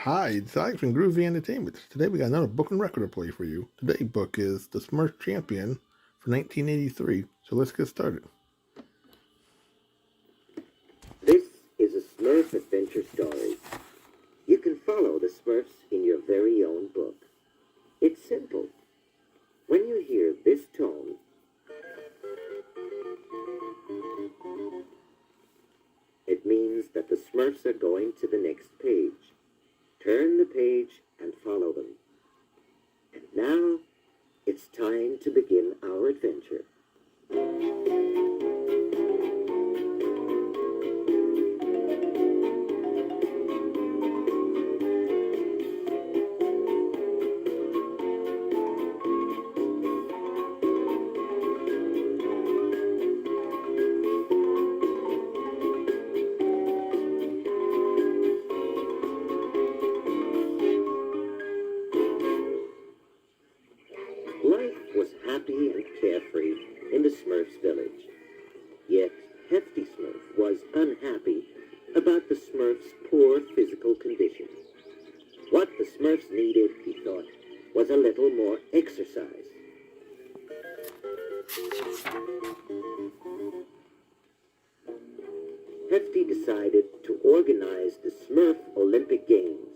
Hi, it's Alex from Groovy Entertainment. Today we got another book and record to play for you. Today's book is The Smurf Champion for 1983. So let's get started. This is a Smurf adventure story. You can follow the Smurfs in your very own book. It's simple. When you hear this tone, it means that the Smurfs are going to the next page. Turn the page and follow them. And now, it's time to begin our adventure. Life was happy and carefree in the Smurfs' village. Yet Hefty Smurf was unhappy about the Smurfs' poor physical condition. What the Smurfs needed, he thought, was a little more exercise. Hefty decided to organize the Smurf Olympic Games.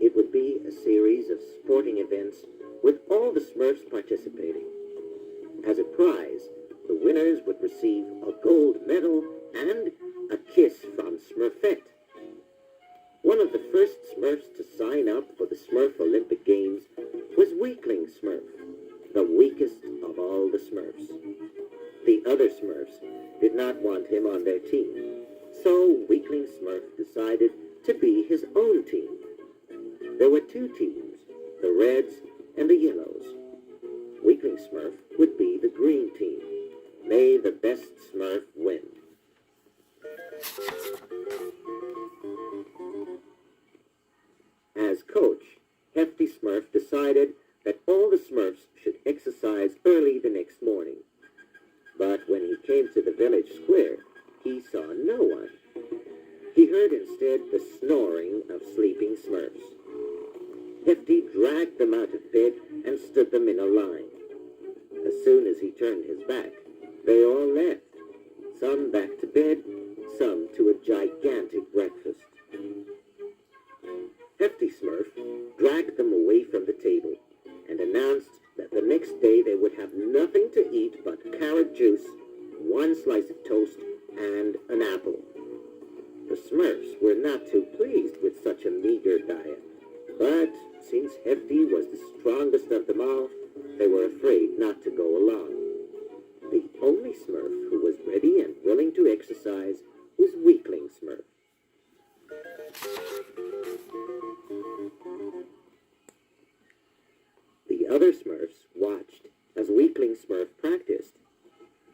It would be a series of sporting events with all the Smurfs participating. As a prize, the winners would receive a gold medal and a kiss from Smurfette. One of the first Smurfs to sign up for the Smurf Olympic Games was Weakling Smurf, the weakest of all the Smurfs. The other Smurfs did not want him on their team, so Weakling Smurf decided to be his own team. There were two teams, the Reds and the Yellows. Weakling Smurf would be the green team. May the best Smurf win. As coach, Hefty Smurf decided that all the Smurfs should exercise early the next morning. But when he came to the village square, he saw no one. He heard instead the snoring of sleeping Smurfs. Hefty dragged them out of bed and stood them in a line. As soon as he turned his back, they all left, some back to bed, some to a gigantic breakfast. Hefty Smurf dragged them away from the table and announced that the next day they would have nothing to eat but carrot juice, one slice of toast, and an apple. The Smurfs were not too pleased with such a meager diet, but since Hefty was the strongest of them all, they were afraid not to go along. The only Smurf who was ready and willing to exercise was Weakling Smurf. The other Smurfs watched as Weakling Smurf practiced.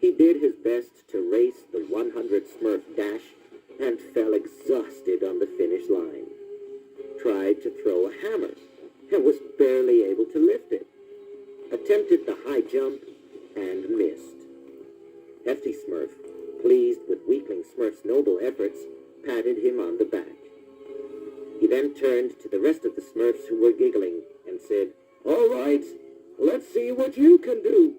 He did his best to race the 100 Smurf dash and fell exhausted on the finish line. Tried to throw a hammer and was barely able to lift it. Attempted the high jump and missed. Hefty Smurf, pleased with Weakling Smurf's noble efforts, patted him on the back. He then turned to the rest of the Smurfs who were giggling and said, "All right, let's see what you can do."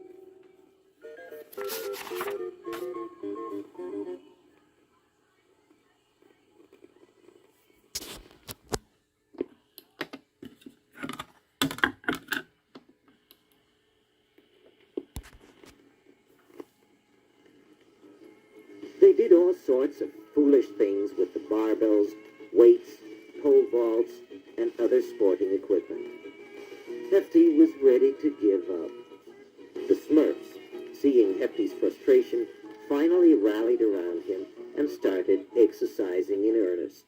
They did all sorts of foolish things with the barbells, weights, pole vaults, and other sporting equipment. Hefty was ready to give up. The Smurfs, seeing Hefty's frustration, finally rallied around him and started exercising in earnest.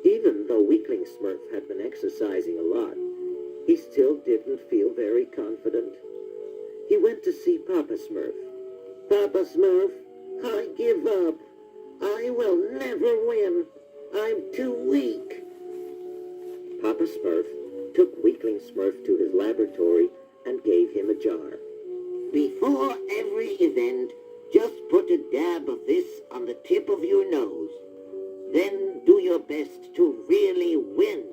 Even though Weakling Smurf had been exercising a lot, he still didn't feel very confident. He went to see Papa Smurf. "Papa Smurf, I give up. I will never win. I'm too weak." Papa Smurf took Weakling Smurf to his laboratory and gave him a jar. "Before every event, just put a dab of this on the tip of your nose. Then do your best to really win.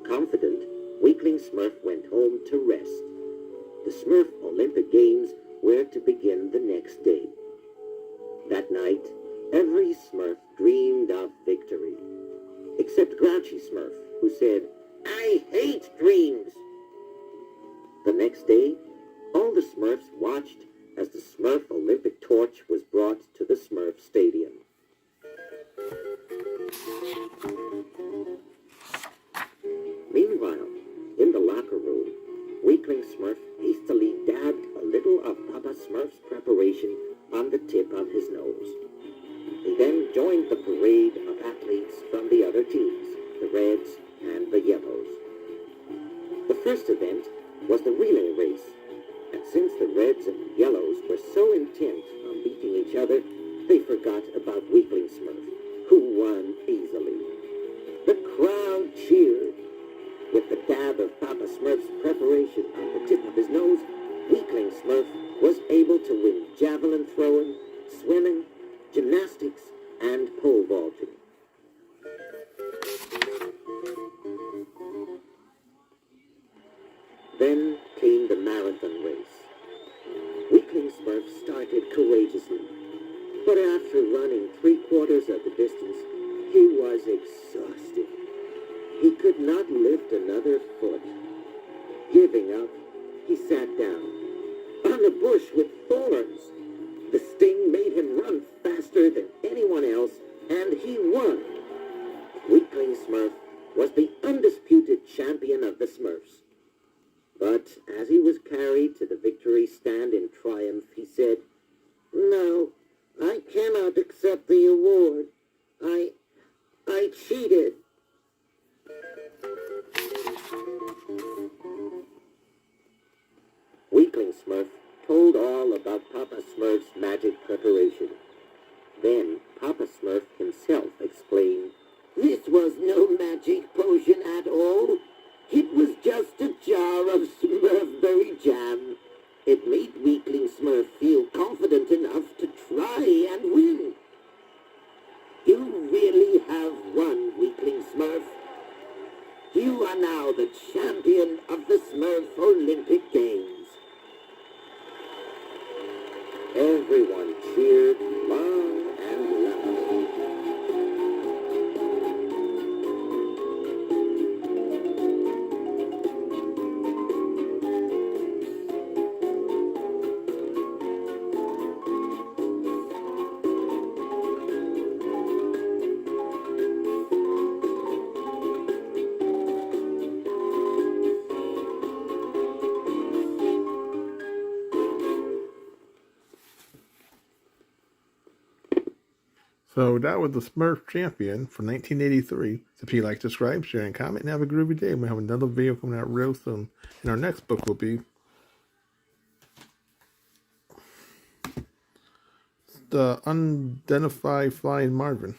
Confident, Weakling Smurf went home to rest. The Smurf Olympic Games were to begin the next day. That night, every Smurf dreamed of victory, except Grouchy Smurf, who said, "I hate dreams." The next day, all the Smurfs watched as the Smurf Olympic torch was brought to the Smurf Stadium. Meanwhile, in the locker room, Weakling Smurf hastily dabbed a little of Papa Smurf's preparation on the tip of his nose. He then joined the parade of athletes from the other teams, the Reds and the Yellows. The first event was the relay race, and since the Reds and Yellows were so intent on beating each other, they forgot about Weakling Smurf, who won easily. The crowd cheered. With the dab of Papa Smurf's preparation on the tip of his nose, Weakling Smurf was able to win javelin throwing, swimming, gymnastics, and pole vaulting. Then came the marathon race. Weakling Smurf started courageously, but after running 3/4 of the distance, he was exhausted. He could not lift another foot. Giving up, he sat down on a bush with thorns. The sting made him run faster than anyone else, and he won. Weakling Smurf was the undisputed champion of the Smurfs. But as he was carried to the victory stand in triumph, he said, "No, I cannot accept the award. I cheated." Weakling Smurf told all about Papa Smurf's magic preparation. Then Papa Smurf himself explained, "This was no magic potion at all. It was just a jar of Smurfberry jam. It made Weakling Smurf feel confident enough to try and win." "You really have won, Weakling Smurf. You are now the champion of the Smurf Olympic Games." Everyone cheered long and loud. So that was the Smurf champion for 1983. So if you like, subscribe, share, and comment, and have a groovy day. We'll have another video coming out real soon. And our next book will be The Unidentified Flying Marvin.